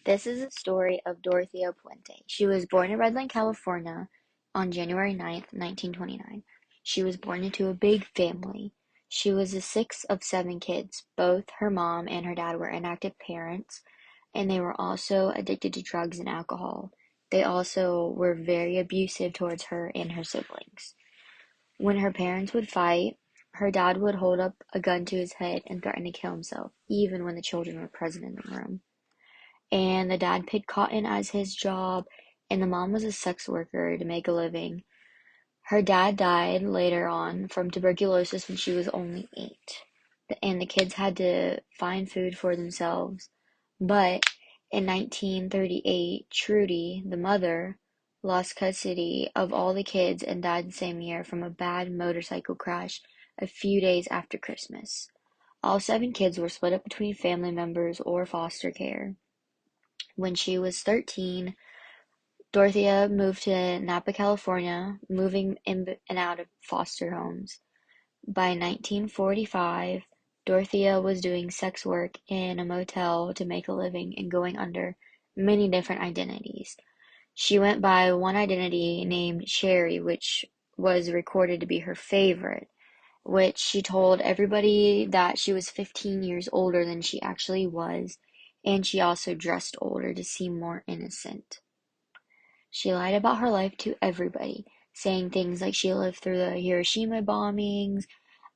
This is a story of Dorothea Puente. She was born in Redland, California on January 9th, 1929. She was born into a big family. She was the sixth of seven kids. Both her mom and her dad were inactive parents, and they were also addicted to drugs and alcohol. They also were very abusive towards her and her siblings. When her parents would fight, her dad would hold up a gun to his head and threaten to kill himself, even when the children were present in the room. And the dad picked cotton as his job, and the mom was a sex worker to make a living. Her dad died later on from tuberculosis when she was only 8, and the kids had to find food for themselves. But in 1938, Trudy, the mother, lost custody of all the kids and died the same year from a bad motorcycle crash a few days after Christmas. All 7 kids were split up between family members or foster care. When she was 13, Dorothea moved to Napa, California, moving in and out of foster homes. By 1945, Dorothea was doing sex work in a motel to make a living and going under many different identities. She went by one identity named Sherry, which was recorded to be her favorite, which she told everybody that she was 15 years older than she actually was, and she also dressed older to seem more innocent. She lied about her life to everybody, saying things like she lived through the Hiroshima bombings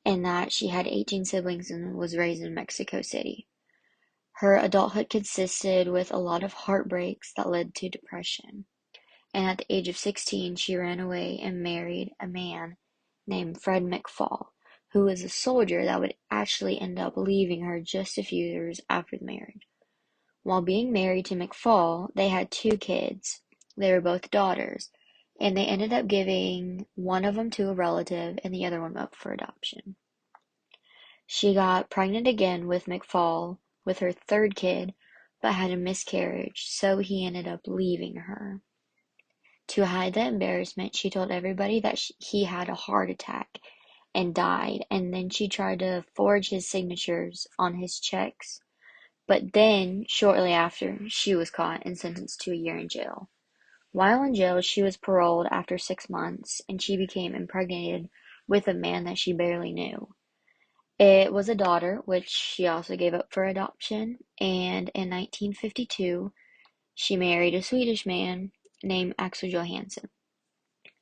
and that she had 18 siblings and was raised in Mexico City. Her adulthood consisted with a lot of heartbreaks that led to depression. And at the age of 16, she ran away and married a man named Fred McFall, who was a soldier that would actually end up leaving her just a few years after the marriage. While being married to McFall, they had 2 kids. They were both daughters, and they ended up giving one of them to a relative and the other one up for adoption. She got pregnant again with McFall with her 3rd kid, but had a miscarriage, so he ended up leaving her. To hide the embarrassment, she told everybody that he had a heart attack and died, and then she tried to forge his signatures on his checks. But then, shortly after, she was caught and sentenced to a year in jail. While in jail, she was paroled after 6 months, and she became impregnated with a man that she barely knew. It was a daughter, which she also gave up for adoption, and in 1952, she married a Swedish man named Axel Johansson.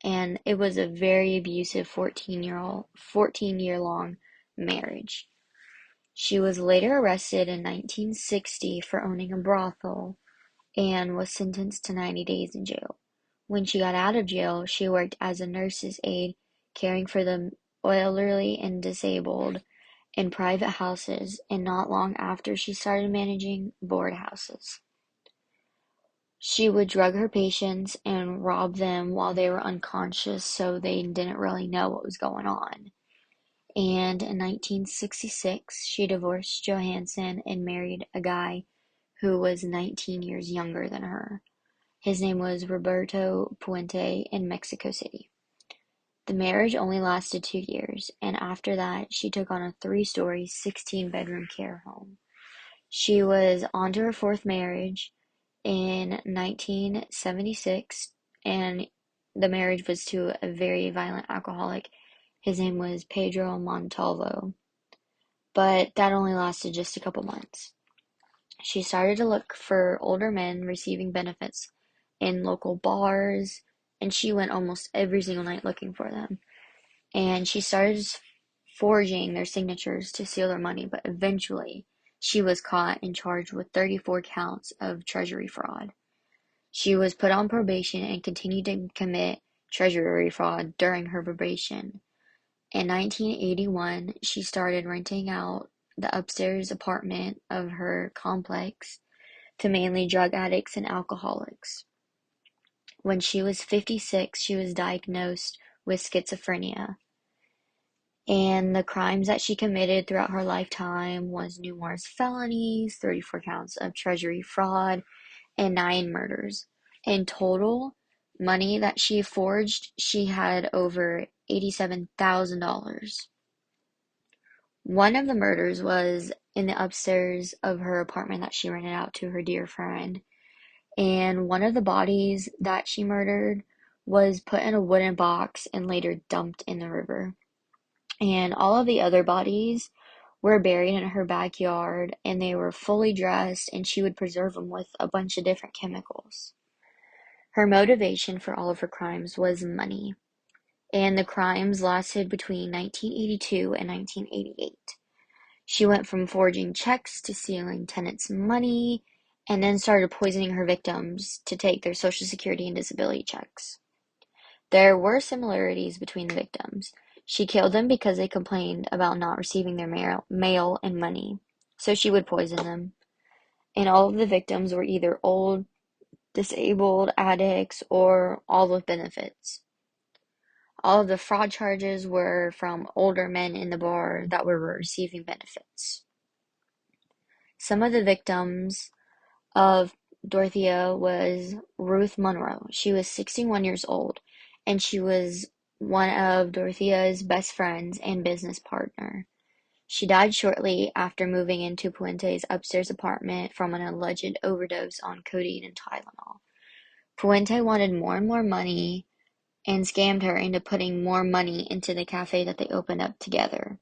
And it was a very abusive 14-year-long marriage. She was later arrested in 1960 for owning a brothel and was sentenced to 90 days in jail. When she got out of jail, she worked as a nurse's aide, caring for the elderly and disabled in private houses, and not long after she started managing board houses. She would drug her patients and rob them while they were unconscious so they didn't really know what was going on. And in 1966, she divorced Johansson and married a guy who was 19 years younger than her. His name was Roberto Puente in Mexico City. The marriage only lasted 2 years, and after that, she took on a 3-story, 16-bedroom care home. She was on to her 4th marriage in 1976, and the marriage was to a very violent alcoholic. His name was Pedro Montalvo, but that only lasted just a couple months. She started to look for older men receiving benefits in local bars, and she went almost every single night looking for them. And she started forging their signatures to steal their money, but eventually she was caught and charged with 34 counts of treasury fraud. She was put on probation and continued to commit treasury fraud during her probation. In 1981, she started renting out the upstairs apartment of her complex to mainly drug addicts and alcoholics. When she was 56, she was diagnosed with schizophrenia. And the crimes that she committed throughout her lifetime was numerous felonies, 34 counts of treasury fraud, and 9 murders. In total, money that she forged, she had over $87,000. One of the murders was in the upstairs of her apartment that she rented out to her dear friend. And one of the bodies that she murdered was put in a wooden box and later dumped in the river. And all of the other bodies were buried in her backyard, and they were fully dressed, and she would preserve them with a bunch of different chemicals. Her motivation for all of her crimes was money, and the crimes lasted between 1982 and 1988. She went from forging checks to stealing tenants' money, and then started poisoning her victims to take their Social Security and disability checks. There were similarities between the victims. She killed them because they complained about not receiving their mail and money, so she would poison them. And all of the victims were either old, disabled, addicts, or all with benefits. All of the fraud charges were from older men in the bar that were receiving benefits. Some of the victims of Dorothea was Ruth Monroe. She was 61 years old, and she was one of Dorothea's best friends and business partner. She died shortly after moving into Puente's upstairs apartment from an alleged overdose on codeine and Tylenol. Puente wanted more and more money and scammed her into putting more money into the cafe that they opened up together.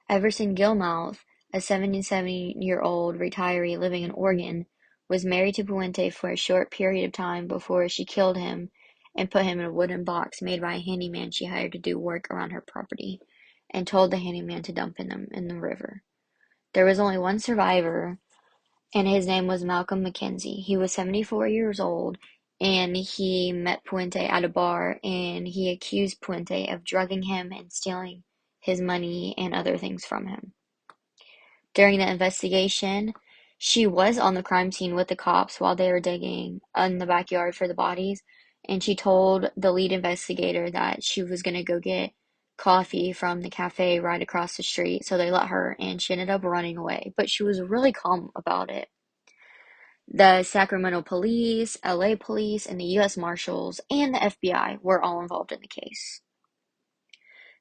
Everson Gilmouth, a 77-year-old retiree living in Oregon, was married to Puente for a short period of time before she killed him and put him in a wooden box made by a handyman she hired to do work around her property, and told the handyman to dump him in the river. There was only one survivor, and his name was Malcolm Mackenzie. He was 74 years old, and he met Puente at a bar, and he accused Puente of drugging him and stealing his money and other things from him. During the investigation, she was on the crime scene with the cops while they were digging in the backyard for the bodies, and she told the lead investigator that she was going to go get coffee from the cafe right across the street, so they let her, and she ended up running away. But she was really calm about it. The Sacramento police, LA police, and the US Marshals and the FBI were all involved in the case.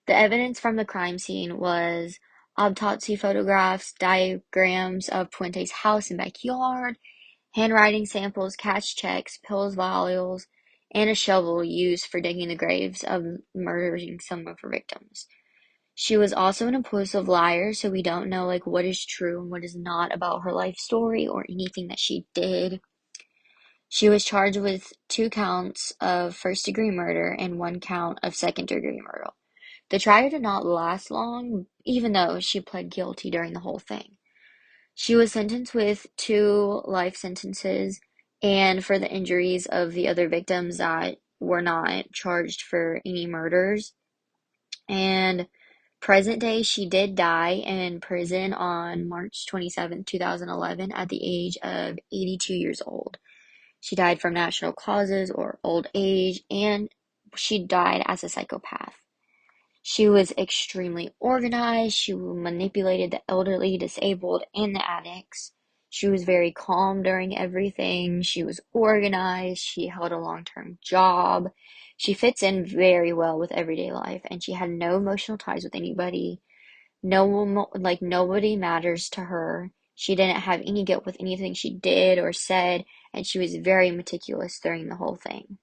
The evidence from the crime scene was autopsy photographs, diagrams of Puente's house and backyard, handwriting samples, cash checks, pills, vials, and a shovel used for digging the graves of murdering some of her victims. She was also an impulsive liar, so we don't know what is true and what is not about her life story or anything that she did. She was charged with 2 counts of first-degree murder and 1 count of second-degree murder. The trial did not last long, even though she pled guilty during the whole thing. She was sentenced with 2 life sentences, and for the injuries of the other victims that were not charged for any murders. And present day, she did die in prison on March 27, 2011, at the age of 82 years old. She died from natural causes or old age, and she died as a psychopath. She was extremely organized. She manipulated the elderly, disabled, and the addicts. She was very calm during everything. She was organized. She held a long-term job. She fits in very well with everyday life, and she had no emotional ties with anybody. No one, nobody matters to her. She didn't have any guilt with anything she did or said, and she was very meticulous during the whole thing.